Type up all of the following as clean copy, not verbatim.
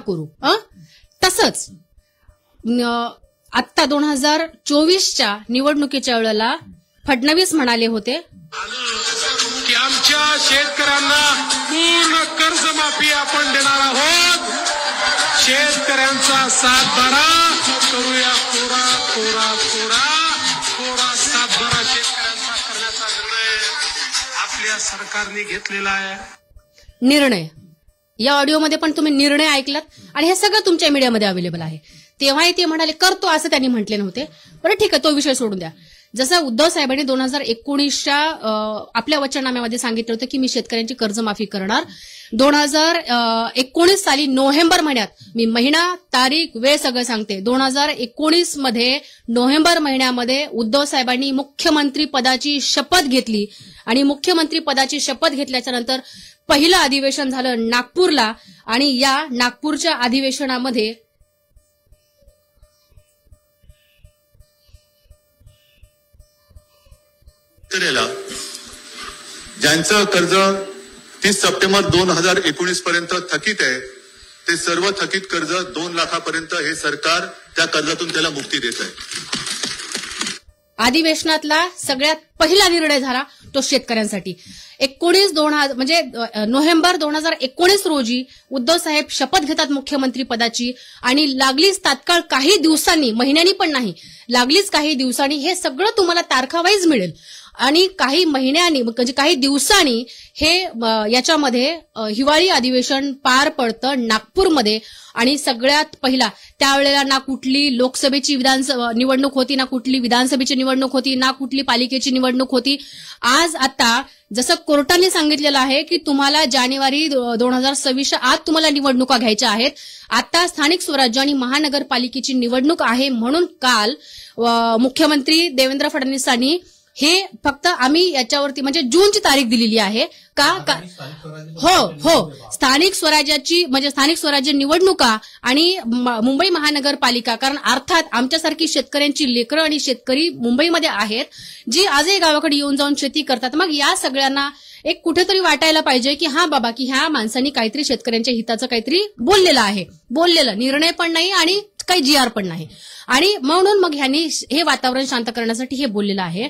करू. तसंच आता 2024च्या निवडणुकीच्या वेळेला फडणवीस म्हणाले होते की आमच्या शेतकऱ्यांना पूर्ण कर्जमाफी आपण देणार आहोत. शेतकऱ्यांचा 7-12 करूया कोरा कोरा कोरा कोरा 7-12 शेतकऱ्यांचा करण्याचा निर्णय आपल्या सरकारने घेतलेला आहे. निर्णय या ऑडिओमध्ये पण तुम्ही निर्णय ऐकलात आणि हे सगळं तुमच्या मीडियामध्ये अवेलेबल आहे. तेव्हाही ते म्हणाले करतो असं त्यांनी म्हटले नव्हते. बरं ठीक आहे, तो विषय सोडून द्या. जसं उद्धव साहेबांनी 2019च्या आपल्या वचननाम्यामध्ये सांगितलं होतं की मी शेतकऱ्यांची कर्जमाफी करणार. 2019 साली नोव्हेंबर महिन्यात, मी महिना तारीख वेळ सगळं सांगते, 2019 मध्ये नोव्हेंबर महिन्यामध्ये उद्धव साहेबांनी मुख्यमंत्री पदाची शपथ घेतली आणि मुख्यमंत्री पदाची शपथ घेतल्याच्या नंतर पहिलं अधिवेशन झालं नागपूरला आणि या नागपूरच्या अधिवेशनामध्ये ज्यांचं कर्ज 30 सप्टेंबर 2019 पर्यंत थकीत आहे ते सर्व थकीत कर्ज 2 लाखापर्यंत हे सरकार त्या कर्जातून त्याला मुक्ती देत आहे. अधिवेशनातला सगळ्यात पहिला निर्णय झाला तो शेतकऱ्यांसाठी. 19 नोव्हेंबर 2019 रोजी उद्धव साहेब शपथ घेतात मुख्यमंत्री पदाची आणि लागलीच तात्काळ काही दिवसांनी, महिन्यांनी पण नाही, लागलीच काही दिवसांनी हे सगळं तुम्हाला तारखावाईज मिळेल आणि काही महिन्यांनी म्हणजे काही दिवसांनी हे याच्यामध्ये हिवाळी अधिवेशन पार पडतं नागपूरमध्ये. आणि सगळ्यात पहिला त्यावेळेला ना कुठली लोकसभेची निवडणूक होती, ना कुठली विधानसभेची निवडणूक होती, ना कुठली पालिकेची निवडणूक होती. आज आता जसं कोर्टाने सांगितलेलं आहे की तुम्हाला जानेवारी 2026च्या आत तुम्हाला निवडणुका घ्यायच्या आहेत. आता स्थानिक स्वराज्य आणि महानगरपालिकेची निवडणूक आहे म्हणून काल मुख्यमंत्री देवेंद्र फडणवीसांनी हे फक्त आम्ही याच्यावरती म्हणजे जूनची तारीख दिलेली आहे का हो स्थानिक स्वराज्याची म्हणजे स्थानिक स्वराज्य निवडणुका आणि मुंबई महानगरपालिका, कारण अर्थात आमच्यासारखी शेतकऱ्यांची लेकरं आणि शेतकरी मुंबईमध्ये आहेत जी आजही गावाकडे येऊन जाऊन शेती करतात. मग या सगळ्यांना एक कुठेतरी वाटायला पाहिजे की हा बाबा की ह्या माणसांनी काहीतरी शेतकऱ्यांच्या हिताचं काहीतरी बोललेलं आहे. बोललेलं निर्णय पण नाही आणि काही GR पण नाही आणि म्हणून मग ह्यांनी हे वातावरण शांत करण्यासाठी हे बोललेलं आहे.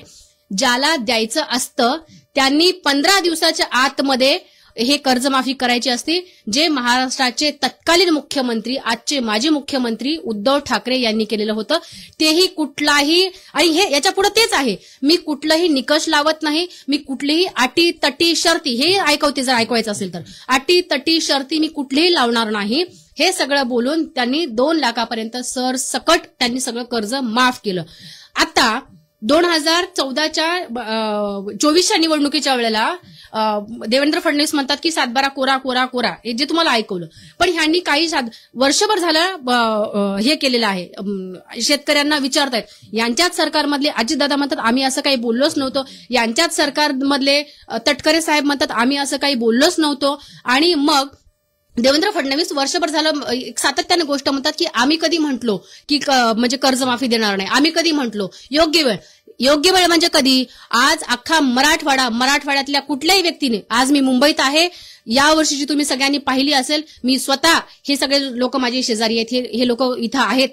ज्याला द्यायचं असतं त्यांनी 15 दिवसाच्या आतमध्ये हे कर्जमाफी करायची असती, जे महाराष्ट्राचे तत्कालीन मुख्यमंत्री आजचे माजी मुख्यमंत्री उद्धव ठाकरे यांनी केलेलं होतं. तेही कुठलाही आणि हे याच्या पुढे तेच आहे, मी कुठलाही निकष लावत नाही, मी कुठलीही अटी तटी शर्ती हे ऐकवते जर ऐकवायचं असेल तर अटी तटी शर्ती मी कुठलीही लावणार नाही. हे सगळं बोलून त्यांनी 2 लाखापर्यंत सरसकट त्यांनी सगळं कर्ज माफ केलं. आता 2014च्या 24च्या निवडणुकीच्या वेळेला देवेंद्र फडणवीस म्हणतात की 7-12 कोरा कोरा कोरा, हे जे तुम्हाला ऐकवलं. पण ह्यांनी काही वर्षभर झालं हे केलेलं आहे, शेतकऱ्यांना विचारतायत. यांच्याच सरकारमधले अजितदादा म्हणतात आम्ही असं काही बोललोच नव्हतो, यांच्याच सरकारमधले तटकरे साहेब म्हणतात आम्ही असं काही बोललोच नव्हतो. आणि मग देवेंद्र फडणवीस वर्षभर झालं सातत्याने गोष्ट म्हणतात की आम्ही कधी म्हटलो की म्हणजे कर्जमाफी देणार नाही, आम्ही कधी म्हटलो. योग्य वेळ म्हणजे कधी? आज अख्खा मराठवाड्यातल्या कुठल्याही व्यक्तीने, आज मी मुंबईत आहे, या वर्षीची तुम्ही सगळ्यांनी पाहिली असेल, मी स्वतः, हे सगळे लोक माझे शेजारी आहेत, हे लोक इथं आहेत,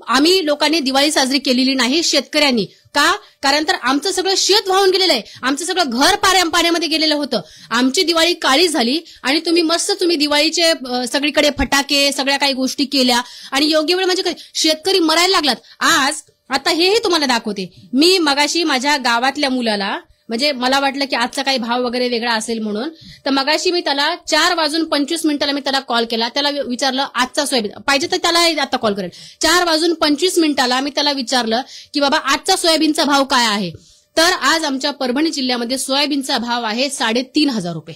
आम्ही लोकांनी दिवाळी साजरी केलेली नाही शेतकऱ्यांनी. का? कारण तर आमचं सगळं शेत वाहून गेलेलं आहे, आमचं सगळं घर पाण्यामध्ये गेलेलं होतं, आमची दिवाळी काळी झाली आणि तुम्ही दिवाळीचे सगळीकडे फटाके सगळ्या काही गोष्टी केल्या आणि योग्य वेळ म्हणजे काय? शेतकरी मरायला लागलात. आता हेही तुम्हाला दाखवते. मी मगाशी माझ्या गावातल्या मुलाला, म्हणजे मला वाटलं की आजचा काही भाव वगैरे वेगळा असेल म्हणून, तर मगाशी मी त्याला 4:25 मी त्याला कॉल केला. त्याला विचारलं आजचा सोयाबीन पाहिजे तर त्याला आता कॉल करेल. 4:25 मी त्याला विचारलं की बाबा आजचा सोयाबीनचा भाव काय आहे. तर आज आमच्या परभणी जिल्ह्यामध्ये सोयाबीनचा भाव आहे 3,500 रुपये.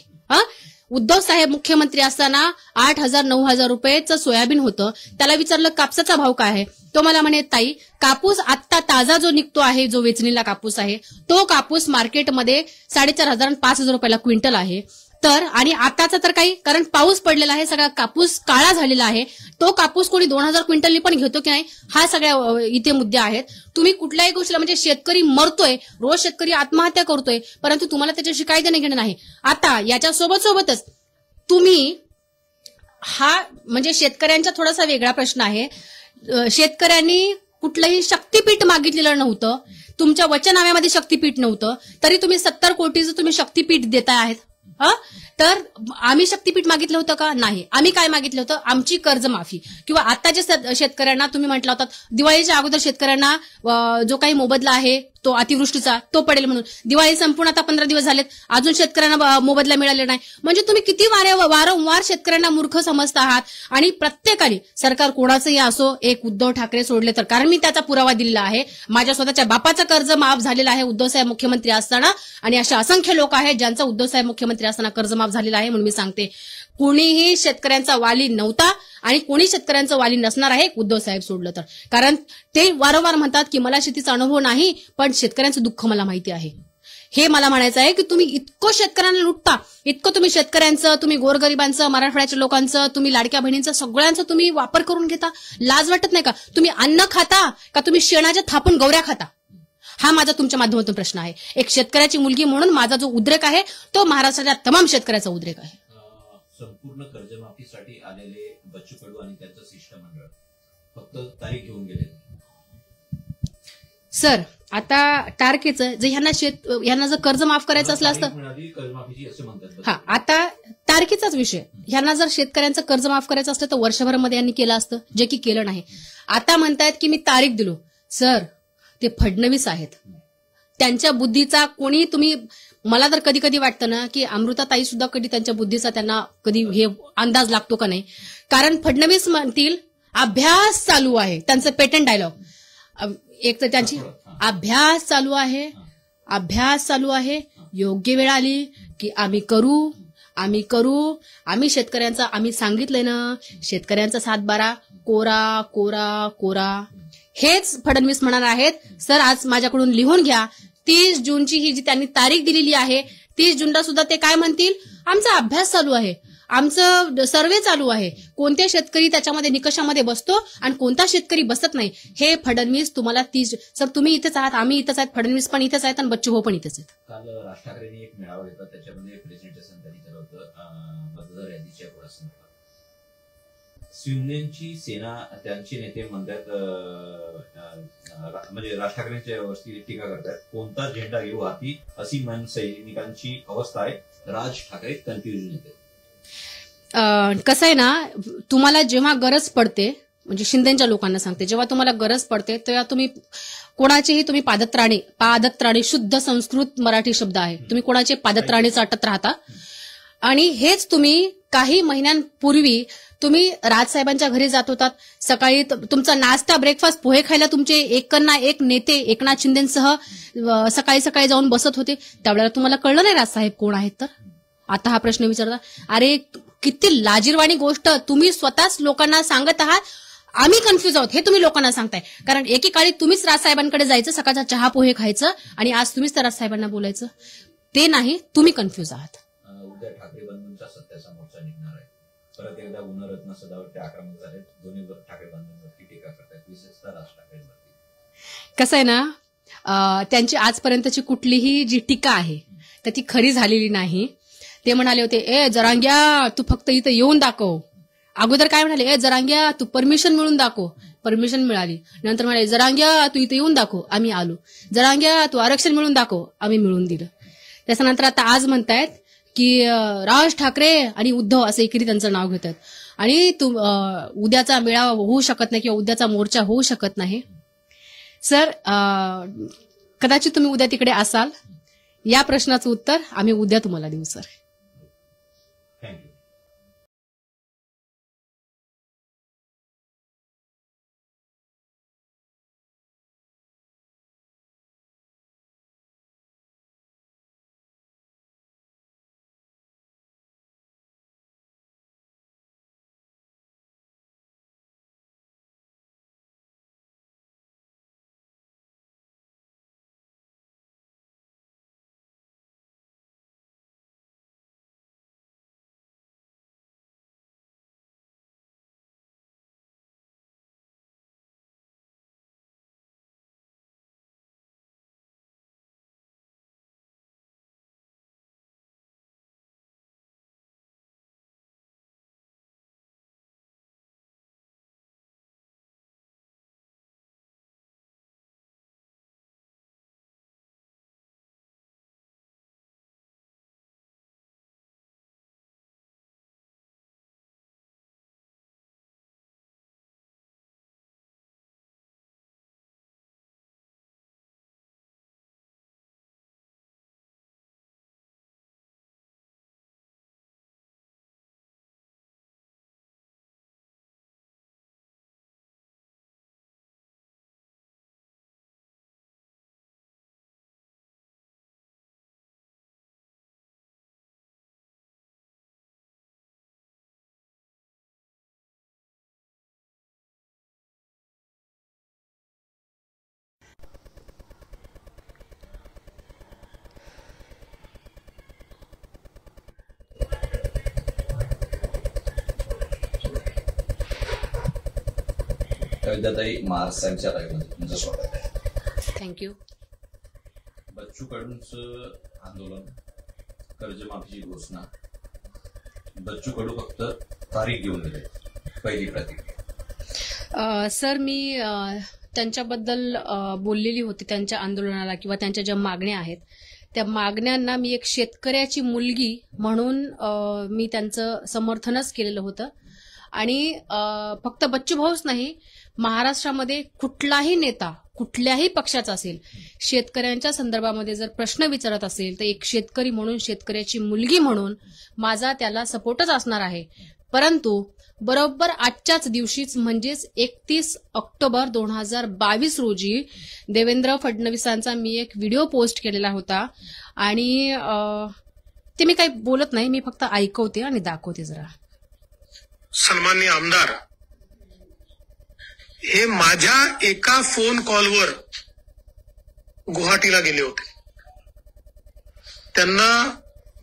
उद्धव साहेब मुख्यमंत्री असताना 8,000-9,000 रुपयेचं सोयाबीन होतं. त्याला विचारलं कापसाचा भाव काय आहे. तो मला म्हणे ताई कापूस आत्ता ताजा जो निघतो आहे, जो वेचणीला कापूस आहे, तो कापूस मार्केटमध्ये 4,500-5,000 रुपयाला क्विंटल आहे. तर आणि आताचा तर काही, कारण पाऊस पडलेला आहे, सगळा कापूस काळा झालेला आहे, तो कापूस कोणी 2,000 क्विंटलनी पण घेतो की नाही, हा सगळ्या इथे मुद्दे आहेत. तुम्ही कुठल्याही गोष्टीला म्हणजे शेतकरी मरतोय, रोज शेतकरी आत्महत्या करतोय, परंतु तुम्हाला त्याच्याशी काही देणं घेणं नाही. आता याच्या सोबतच तुम्ही हा म्हणजे शेतकऱ्यांचा थोडासा वेगळा प्रश्न आहे. शेतकऱ्यांनी कुठलंही शक्तीपीठ मागितलेलं नव्हतं, तुमच्या वचननाम्यामध्ये शक्तीपीठ नव्हतं, तरी तुम्ही 70 कोटीचं तुम्ही शक्तीपीठ देताय आहेत. तर आम्ही शक्तीपीठ मागितलं होतं का? नाही. आम्ही काय मागितलं होतं? आमची कर्जमाफी. किंवा आता जे शेतकऱ्यांना तुम्ही म्हटलं होतं दिवाळीच्या अगोदर शेतकऱ्यांना जो काही मोबदला आहे तो अतिवृष्टीचा तो पडेल म्हणून. दिवाळी संपूर्ण आता 15 दिवस झालेत, अजून शेतकऱ्यांना मोबदला मिळालेला नाही. म्हणजे तुम्ही किती वारंवार शेतकऱ्यांना मूर्ख समजत आहात. आणि प्रत्येकाने सरकार कोणाचंही असो, एक उद्धव ठाकरे सोडले तर, कारण मी त्याचा पुरावा दिलेला आहे. माझ्या स्वतःच्या बापाचं कर्ज माफ झालेलं आहे उद्धवसाहेब मुख्यमंत्री असताना, आणि असे असंख्य लोक आहेत ज्यांचं उद्धवसाहेब मुख्यमंत्री असताना कर्ज माफ झालेलं आहे. म्हणून मी सांगते, कुणीही शेतकऱ्यांचा वाली नव्हता आणि कोणी शेतकऱ्यांचं वाली नसणार आहे उद्धवसाहेब सोडलं तर. कारण ते वारंवार म्हणतात की मला शेतीचा अनुभव नाही, पण शेतकऱ्यांचं दुःख मला माहिती आहे. हे मला म्हणायचं आहे की तुम्ही इतकं शेतकऱ्यांना लुटता, इतकं तुम्ही शेतकऱ्यांचं, तुम्ही गोरगरिबांचं, मराठवाड्याच्या लोकांचं, तुम्ही लाडक्या बहिणींचं, सगळ्यांचं तुम्ही वापर करून घेता. लाज वाटत नाही का? तुम्ही अन्न खाता का तुम्ही शेणाच्या थापून गौऱ्या खाता? हा माझा तुमच्या माध्यमातून प्रश्न आहे. एक शेतकऱ्याची मुलगी म्हणून माझा जो उद्रेक आहे तो महाराष्ट्राच्या तमाम शेतकऱ्याचा उद्रेक आहे. संपूर्ण कर्जमाफीसाठी आलेले बच्चू कडू आणि त्यांचं शिष्टमंडळ फक्त तारीख घेऊन गेले. सर आता तारखेचं जे ह्यांना जर कर्ज माफ करायचं असलं असतं, कर्जमाफीची असे म्हणतात. हा आता तारखेचाच विषय. ह्यांना जर शेतकऱ्यांचं कर्ज माफ करायचं असतं तर वर्षभरामध्ये यांनी केलं असतं, जे की केलं नाही. आता म्हणतायत की मी तारीख दिलो. सर ते फडणवीस आहेत, त्यांच्या बुद्धीचा कोणी तुम्ही, मला तर कधी कधी वाटतं ना की अमृताताई सुद्धा कधी त्यांच्या बुद्धीचा त्यांना कधी हे अंदाज लागतो का नाही. कारण फडणवीस म्हणतील अभ्यास चालू आहे, त्यांचं पेटंट डायलॉग एक तर त्यांची अभ्यास चालू आहे, योग्य वेळ आली की आम्ही करू, आम्ही शेतकऱ्यांचा, आम्ही सांगितलंय ना शेतकऱ्यांचा 7-12 कोरा कोरा कोरा, हेच फडणवीस म्हणणार आहेत. सर आज माझ्याकडून लिहून घ्या, 30 जूनची ही जी त्यांनी तारीख दिलेली आहे, 30 जूनला सुद्धा ते काय म्हणतील, आमचा अभ्यास चालू आहे, आमचं सर्वे चालू आहे, कोणते शेतकरी त्याच्यामध्ये निकषामध्ये बसतो आणि कोणता शेतकरी बसत नाही, हे फडणवीस तुम्हाला 30. सर तुम्ही इथेच आहात, आम्ही इथेच आहेत, फडणवीस पण इथेच आहेत आणि बच्चू भाऊ पण इथेच आहेत. काल राज ठाकरेंनी एक मेळावा घेतला, त्याच्यामध्ये प्रेझेंटेशन त्यांनी केलं होतं मतदार यादीच्या संदर्भात. शिवसेनेची सेना त्यांचे नेते म्हणतात, म्हणजे राज ठाकरेंच्या वरती टीका करतात, कोणता झेंडा घेऊ हाती अशी मन सैनिकांची अवस्था आहे. राज ठाकरे कन्फ्युजन येते. कसं आहे ना, तुम्हाला जेव्हा गरज पडते, म्हणजे शिंदेच्या लोकांना सांगते, जेव्हा तुम्हाला गरज पडते तेव्हा तुम्ही कोणाचेही तुम्ही पादत्राणे शुद्ध संस्कृत मराठी शब्द आहे, तुम्ही कोणाचे पादत्राणे चाटत राहता. आणि हेच तुम्ही काही महिन्यांपूर्वी तुम्ही राजसाहेबांच्या घरी जात होतात, सकाळी तुमचा नाश्ता ब्रेकफास्ट पोहे खायला तुमचे एकना एक नेते एकनाथ शिंदेसह सकाळी सकाळी जाऊन बसत होते. त्यावेळेला तुम्हाला कळलं नाही राजसाहेब कोण आहेत. तर आता हा प्रश्न विचारता, अरे किती लाजिरवाणी गोष्ट, तुम्ही स्वतःच लोकांना सांगत आहात आम्ही कन्फ्युज आहोत, हे तुम्ही लोकांना सांगताय. कारण एकेकाळी तुम्हीच राजसाहेबांकडे जायचं, सकाळचा चहा पोहे खायचं, आणि आज तुम्हीच त्या राजसाहेबांना बोलायचं, ते नाही, तुम्ही कन्फ्युज आहात. उद्या ठाकरे बंधूंचा सत्याचा मोर्चा निघणार आहे. परत एकदा गुणरत्न सदावरती आक्रमक झाले, दोन्ही ठाकरे बंधूंवरती टीका करतात, विशेषतः राज ठाकरेंवरती. कसं आहे ना, त्यांची आजपर्यंतची कुठलीही जी टीका आहे तर ती खरी झालेली नाही. ते म्हणाले होते, ए जरांग्या तू फक्त इथं येऊन दाखव. अगोदर काय म्हणाले, ए जरांग्या तू परमिशन मिळून दाखव, परमिशन मिळाली. नंतर म्हणाले जरांग्या तू इथं येऊन दाखव, आम्ही आलो. जरांग्या तू आरक्षण मिळून दाखव, आम्ही मिळून दिलं. त्याच्यानंतर आता आज म्हणतायत की राज ठाकरे आणि उद्धव असं एकेरी त्यांचं नाव घेतात, आणि उद्याचा मेळावा होऊ शकत नाही किंवा उद्याचा मोर्चा होऊ शकत नाही. सर कदाचित तुम्ही उद्या तिकडे असाल, या प्रश्नाचं उत्तर आम्ही उद्या तुम्हाला देऊ सर. थँक्यू. कविताताई, महाराष्ट्रांच्या लाईव्हमध्ये तुमचं स्वागत आहे. थँक्यू. बच्चू कडूंचं आंदोलन, कर्जमाफीची घोषणा, बच्चू कडू फक्त तारीख घेऊन गेले. पहिली प्रतिक्रिया. सर, मी त्यांच्याबद्दल बोललेली होती. त्यांच्या आंदोलनाला किंवा त्यांच्या ज्या मागण्या आहेत त्या मागण्यांना मी एक शेतकऱ्याची मुलगी म्हणून मी त्यांचं समर्थनच केलेलं होतं. आणि फक्त बच्चू भाऊच नाही, महाराष्ट्रामध्ये कुठलाही नेता कुठल्याही पक्षाचा असेल, शेतकऱ्यांच्या संदर्भामध्ये जर प्रश्न विचारत असेल तर एक शेतकरी म्हणून, शेतकऱ्याची मुलगी म्हणून माझा त्याला सपोर्टच असणार आहे. परंतु बरोबर आजच्याच दिवशीच म्हणजेच 31 ऑक्टोबर 2022 रोजी देवेंद्र फडणवीसांचा मी एक व्हिडिओ पोस्ट केलेला होता. आणि ते मी काही बोलत नाही, मी फक्त ऐकवते आणि दाखवते जरा. सन्माननीय आमदार हे माझ्या एका फोन कॉलवर गुवाहाटीला गेले होते. त्यांना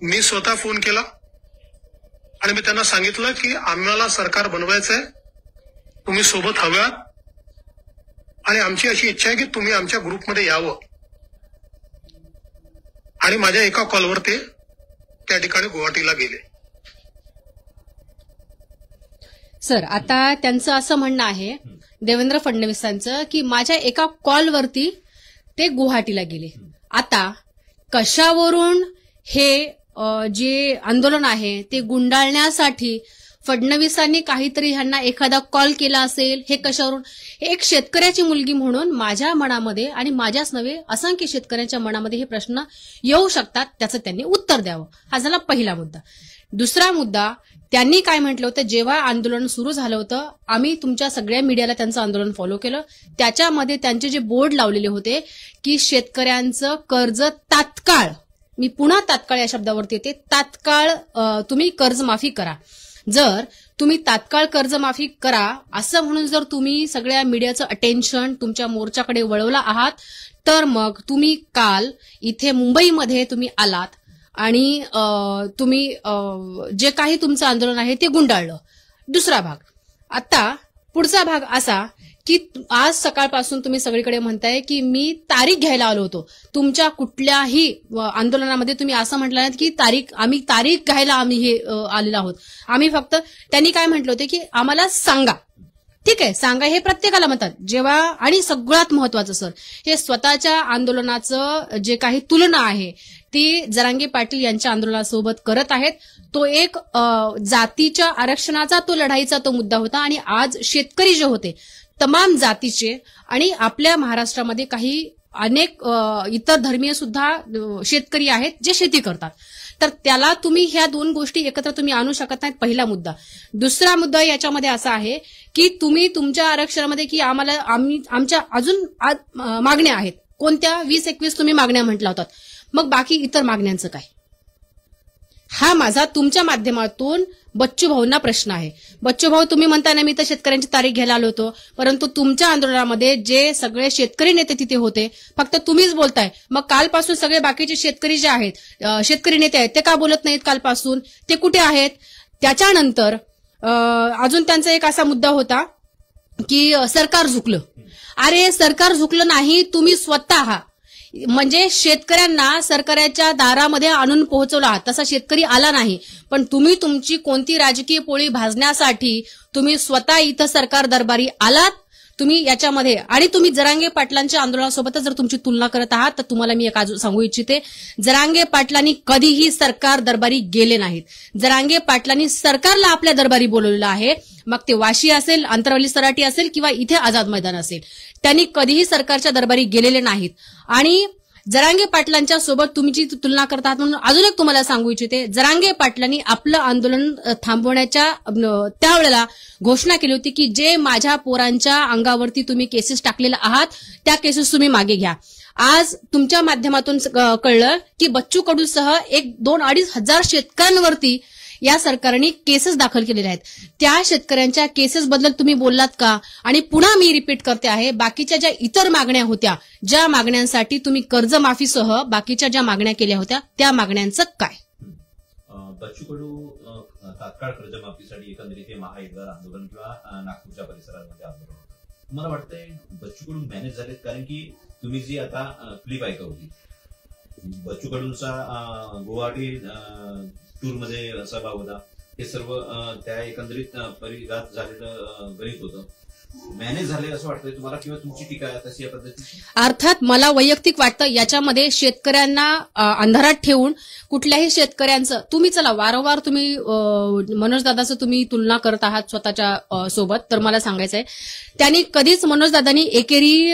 मी स्वतः फोन केला आणि मी त्यांना सांगितलं की आम्हाला सरकार बनवायचंय, तुम्ही सोबत हव्यात आणि आमची अशी इच्छा आहे की तुम्ही आमच्या ग्रुपमध्ये यावं. आणि माझ्या एका कॉलवर ते त्या ठिकाणी गुवाहाटीला गेले. सर, आता त्यांचं असं म्हणणं आहे देवेंद्र फडणवीसांचं की माझ्या एका कॉलवरती ते गुवाहाटीला गेले. आता कशावरून हे जे आंदोलन आहे ते गुंडाळण्यासाठी फडणवीसांनी काहीतरी ह्यांना एखादा कॉल केला असेल, हे कशावरून? एक शेतकऱ्याची मुलगी म्हणून माझ्या मनामध्ये आणि माझ्याच नव्हे असंख्य शेतकऱ्यांच्या मनामध्ये हे प्रश्न येऊ शकतात, त्याचं त्यांनी उत्तर द्यावं. हा झाला पहिला मुद्दा. दुसरा मुद्दा, त्यांनी काय म्हटलं होतं, जेव्हा आंदोलन सुरू झालं होतं आम्ही तुमच्या सगळ्या मीडियाला त्यांचं आंदोलन फॉलो केलं. त्याच्यामध्ये त्यांचे जे बोर्ड लावलेले होते की शेतकऱ्यांचं कर्ज तात्काळ, मी पुन्हा तात्काळ या शब्दावरती येते, तात्काळ तुम्ही कर्जमाफी करा. जर तुम्ही तात्काळ कर्जमाफी करा असं म्हणून जर तुम्ही सगळ्या मीडियाचं अटेन्शन तुमच्या मोर्चाकडे वळवला आहात, तर मग तुम्ही काल इथे मुंबईमध्ये तुम्ही आलात आणि तुम्ही जे काही तुमचं आंदोलन आहे ते गुंडाळलं. दुसरा भाग. आता पुढचा भाग असा की आज सकाळपासून तुम्ही सगळीकडे म्हणताय की मी तारीख घ्यायला आलो होतो. तुमच्या कुठल्याही आंदोलनामध्ये तुम्ही असं म्हटलं की आम्ही तारीख घ्यायला आम्ही हे आलेलो आहोत. आम्ही फक्त, त्यांनी काय म्हटलं होते की आम्हाला सांगा. ठीक आहे, सांगा हे प्रत्येकाला म्हणतात. जेव्हा, आणि सगळ्यात महत्वाचं सर, हे स्वतःच्या आंदोलनाचं जे काही तुलना आहे ती जरांगे पाटील यांच्या आंदोलनासोबत करत आहेत. तो एक जातीच्या आरक्षणाचा तो लढाईचा तो मुद्दा होता. आणि आज शेतकरी जे होते तमाम जातीचे, आणि आपल्या महाराष्ट्रामध्ये काही अनेक इतर धर्मीय सुद्धा शेतकरी आहेत जे शेती करतात, तर त्याला तुम्ही ह्या दोन गोष्टी एकत्र तुम्ही आणू शकत नाहीत. पहिला मुद्दा. दुसरा मुद्दा याच्यामध्ये असा आहे की तुम्ही तुमच्या आरक्षणामध्ये की आमच्या अजून मागण्या आहेत. कोणत्या? 20-21 तुम्ही मागण्या म्हटल्या होतात. मग बाकी इतर मागण्यांचं काय? हा माझा तुमच्या माध्यमातून बच्चू भाऊंना प्रश्न आहे. बच्चू भाऊ, तुम्ही म्हणताय ना मी तर शेतकऱ्यांची तारीख घ्यायला आलो होतो, परंतु तुमच्या आंदोलनामध्ये जे सगळे शेतकरी नेते तिथे होते फक्त तुम्हीच बोलताय. मग कालपासून सगळे बाकीचे शेतकरी जे आहेत, शेतकरी नेते आहेत, ते का बोलत नाहीत कालपासून? ते कुठे आहेत? त्याच्यानंतर अजून त्यांचा एक असा मुद्दा होता की सरकार झुकलं. अरे सरकार झुकलं नाही, तुम्ही स्वतः म्हणजे शेतकऱ्यांना सरकारच्या दारामध्ये आणून पोहोचवला आहात. तसा शेतकरी आला नाही, पण तुम्ही तुमची कोणती राजकीय पोळी भाजण्यासाठी तुम्ही स्वतः इथं सरकार दरबारी आलात. तुम्ही याच्यामध्ये, आणि तुम्ही जरांगे पाटलांच्या आंदोलनासोबतच जर तुमची तुलना करत आहात तर तुम्हाला मी एक अजून सांगू इच्छिते, जरांगे पाटलांनी कधीही सरकार दरबारी गेले नाहीत. जरांगे पाटलांनी सरकारला आपल्या दरबारी बोलवलेलं आहे. मग ते वाशी असेल, अंतरवली सराटी असेल किंवा इथे आझाद मैदान असेल, त्यांनी कधीही सरकारच्या दरबारी गेलेले नाहीत. आणि जरांगे पाटलांच्या सोबत तुमची तुलना करत आहात म्हणून अजून एक तुम्हाला सांगू इच्छिते, जरांगे पाटलांनी आपलं आंदोलन थांबवण्याच्या त्यावेळेला घोषणा केली होती की जे माझ्या पोरांच्या अंगावरती तुम्ही केसेस टाकलेल्या आहात त्या केसेस तुम्ही मागे घ्या. आज तुमच्या माध्यमातून कळलं की बच्चू कडूसह 1-2-2.5 हजार शेतकऱ्यांवरती या सरकारने केसेस दाखल केलेल्या आहेत. त्या शेतकऱ्यांच्या केसेस बद्दल तुम्ही बोललात का? आणि पुन्हा मी रिपीट करते आहे, बाकीच्या ज्या इतर मागण्या होत्या, ज्या मागण्यांसाठी तुम्ही कर्जमाफीसह बाकीच्या ज्या मागण्या केल्या होत्या त्या मागण्यांचं काय? बच्चू कडू तात्काळ कर्जमाफीसाठी एकंदरीत हे महायुद्धावर आंदोलन किंवा नागपूरच्या परिसरामध्ये आंदोलन होतं. मला वाटतंय बच्चू कडू मॅनेज झालेत, कारण की तुम्ही जी आता क्लिप ऐकवली बच्चू कडूंचा गुवाहाटी टूरमध्ये सहभाग होता, हे सर्व त्या एकंदरीत परिघात झालेलं गणित होतं. मॅनेज झाले असं वाटतंय तुम्हाला, किंवा तुमची टीका आहे तशी या पद्धतीची? अर्थात मला वैयक्तिक वाटतं याच्यामध्ये शेतकऱ्यांना अंधारात ठेवून कुठल्याही शेतकऱ्यांचं तुम्ही चला वारंवार तुम्ही मनोजदादाचं तुम्ही तुलना करत आहात स्वतःच्या सोबत, तर मला सांगायचंय त्यांनी कधीच मनोजदादांनी एकेरी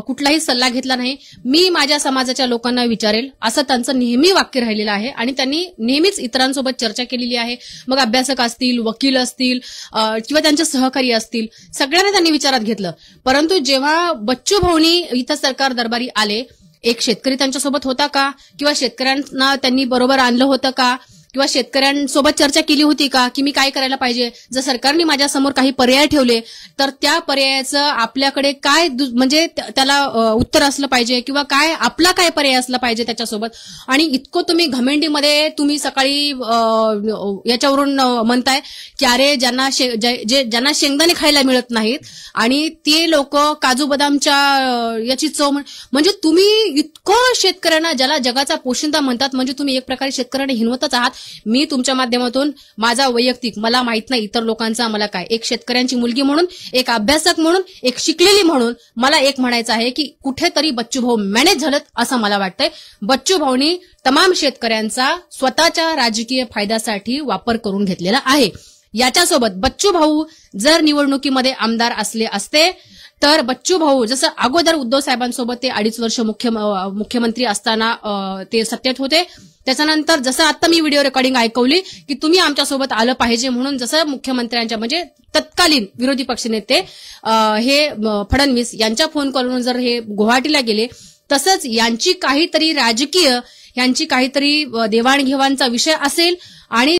कुठलाही सल्ला घेतला नाही. मी माझ्या समाजाच्या लोकांना विचारेल असं त्यांचं नेहमी वाक्य राहिलेलं आहे आणि त्यांनी नेहमीच इतरांसोबत चर्चा केलेली आहे. मग अभ्यासक असतील, वकील असतील किंवा त्यांचे सहकारी असतील, सगळ्यांना त्यांनी विचारात घेतलं. परंतु जेव्हा बच्चू भाऊनी इथं सरकार दरबारी आले, एक शेतकरी त्यांच्यासोबत होता का, किंवा शेतकऱ्यांना त्यांनी बरोबर आणलं होतं का, किंवा शेतकऱ्यांसोबत चर्चा केली होती का की मी काय करायला पाहिजे, जर सरकारने माझ्यासमोर काही पर्याय ठेवले तर त्या पर्यायाचं आपल्याकडे काय म्हणजे त्याला उत्तर असलं पाहिजे, किंवा काय आपला काय पर्याय असला पाहिजे त्याच्यासोबत. आणि इतकं तुम्ही घमेंडीमध्ये तुम्ही सकाळी याच्यावरून म्हणताय की अरे ज्यांना ज्यांना शेंगदाणे खायला मिळत नाहीत आणि ते लोक काजू बदामच्या याची चव, म्हणजे तुम्ही इतकं शेतकऱ्यांना, ज्याला जगाचा पोशिंदा म्हणतात, म्हणजे तुम्ही एक प्रकारे शेतकऱ्यांना हिनवतच आहात. मी तुमच्या माध्यमातून माझा वैयक्तिक, मला माहित नाही इतर लोकांचा, मला काय, एक शेतकऱ्यांची मुलगी म्हणून, एक अभ्यासक म्हणून, एक शिकलेली म्हणून मला एक म्हणायचं आहे की कुठेतरी बच्चू भाऊ मॅनेज झालेत असं मला वाटतंय. बच्चू भाऊनी तमाम शेतकऱ्यांचा स्वतःच्या राजकीय फायद्यासाठी वापर करून घेतलेला आहे. याच्यासोबत बच्चू भाऊ जर निवडणुकीमध्ये आमदार असले असते तर बच्चू भाऊ जसं अगोदर उद्धव साहेबांसोबत ते 2.5 वर्ष मुख्यमंत्री असताना ते सत्तेत होते, त्याच्यानंतर जसं आता मी व्हिडिओ रेकॉर्डिंग ऐकवली की तुम्ही आमच्यासोबत आलं पाहिजे म्हणून, जसं मुख्यमंत्र्यांच्या म्हणजे तत्कालीन विरोधी पक्षनेते हे फडणवीस यांच्या फोन कॉलवरून जर हे गुवाहाटीला गेले, तसंच यांची काहीतरी राजकीय, यांची काहीतरी देवाणघेवाणचा विषय असेल आणि